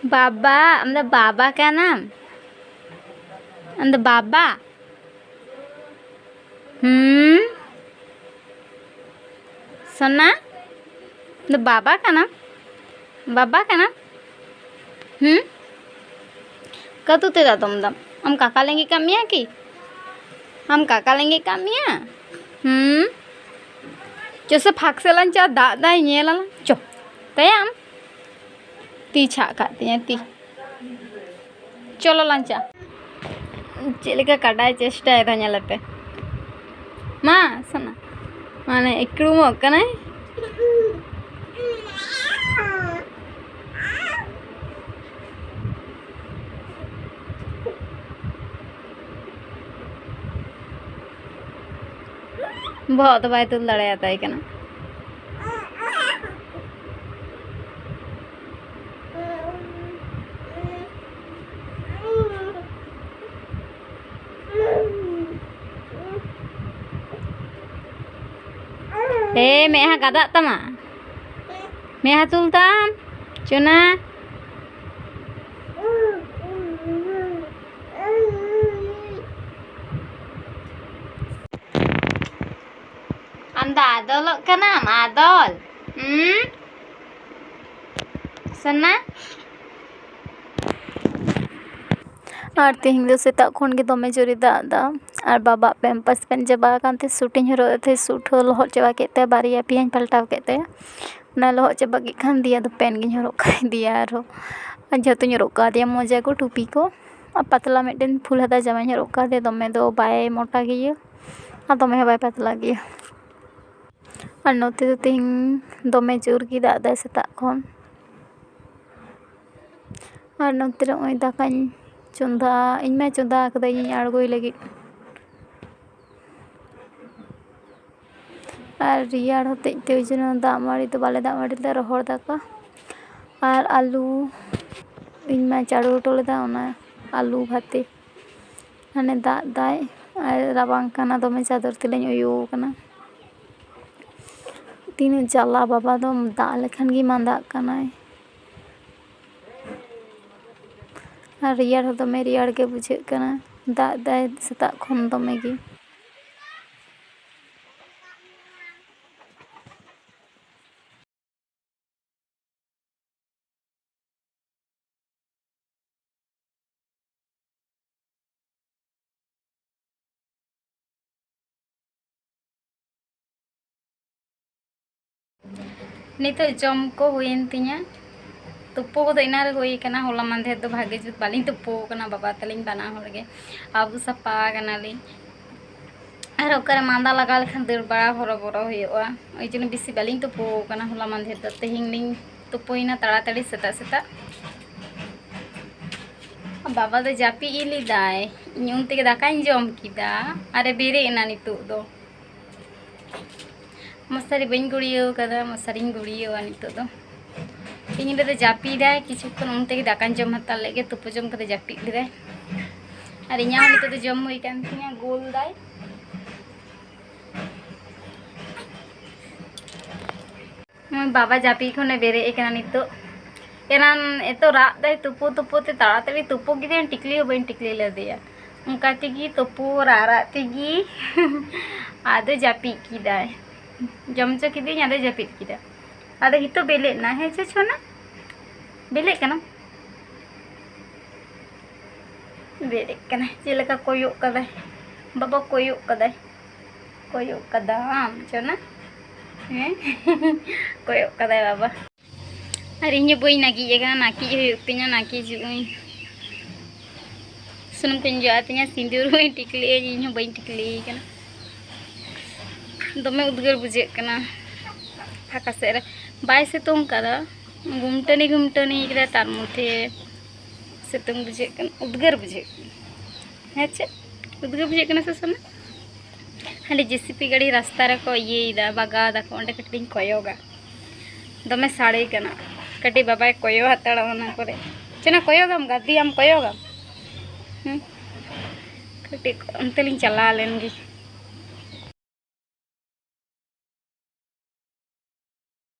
बाबा आमदा बाबा का नाम आमदा बाबा सोना आमदा बाबा का नाम कतु ते तुम दम हम काका लेंगे कमिया की हम काका लेंगे कमिया जैसे फाक से लंचा दा दाई नेला चो तयाम ती छा खाती हैं ती चलो लंचा चेलिका कडाई चेष्टा है धन्यलते माँ सना माने इकड़ू मोकना बहुत बाय तुल लड़े आता है क्या मैं यहाँ गदा तमा मैं यहाँ तुलताम चुना अंदा आदल का नाम आदल सन्ना और तेहन दो सेता खन के दमे जोरी दादा और बाबा पैम्पास पेन चबा कानते सूटिंग हरो थे सूट लहर चबा केते बारिया पियाँ पलटाव केते ना लहर चबा के खान दिया तो पेन गिन हरो का दिया आरो जतो हरो का दिया मोजा को टोपी को और पतला मिटन फुल हता जमा हरो का दे दमे दो बाय मोटा गिया और दमे बाय पतला गिया और नोते तो तेहन दमे जोर की दादा सेता खन और नोते रे दाका चंदा इन चंदा कदा इन आड़गोई लगी और रियाड़ होते दाग माड़ी तो बाले दाग माड़ी ले रहड़ दाका और आलू इन चाड़ू हटो लेदा आलू भाते हाने दाग दाय और राबांग काना दमे चादर तेलें उयो काना तीन जाला बाबा दो दाग लेखान गी मांदा कानाय और रियाड़ हो दमे रियाड़ के बुझे कना दाग दाय सेता खन दमे गी नित जम को हुईन तिया तुपो को इनारे हुई कना होला मांधे तो भागे जुत बाली तुपो कना बाबा तलिंग बना होड़गे आबू सपा कना ली और ओकरे मांदा लगा लेखान दर बड़ा हरो बरो हुआ ओई जन बेसी बाली तुपो कना होला मांधे तो तेहिं लिंग तुपोइना ताड़ाताड़ी सेता सेता बाबा दो जापी इली दाय इन उन तेगे दाकाई जम किदा अरे बेरे एना नितु दो मसारी बन गुड़ियो कदा मसारी गुड़ियो नितो दो इन रे जापी दाय किछुक्षण उन तेगे दाका जम हता लेगे तुपो जम कदे जापी ले और इना नितो दो जम हुई कान तिया गोल दाय बाबा जापी खने बेरे एकना नितो एनान एतो रात दाय तुपो तुपो ते ताड़ाताड़ी तुपो गिदे टिकली बन टिकली लदेया उनका तेगी तुपो रारा तेगी आदो जापी की दाय जमचो किदी आदो जापी किदा आदो हितो बेले ना है छोना बेले कना बेले कना चेलका कोयो कदा बाबा कोयो कदा छोना हैं कोयो कदा बाबा अरे इन बई नाकी नाकी हुई नाकी जुई सुनम को जो सिंदूर हुई टिकली इन बई टिकली दमे उद्गार बुझे फाका सेरे बाय सितुंग कदा घुमटनी घुमटनी तार मध्य सितुंग बुझे उद्गार बुझे हाँ चे उद्गार बुझे से सोना हाँ जेसीपी गाड़ी रास्ता रको ये बागा दाको अंडे कटिंग कोयोगा दमे साड़े कना कटी बाबा कोयो हताड़ा होना करे चना कोयोगम गादी आम कोयोगम कटी अंतलिंग चला लेंगी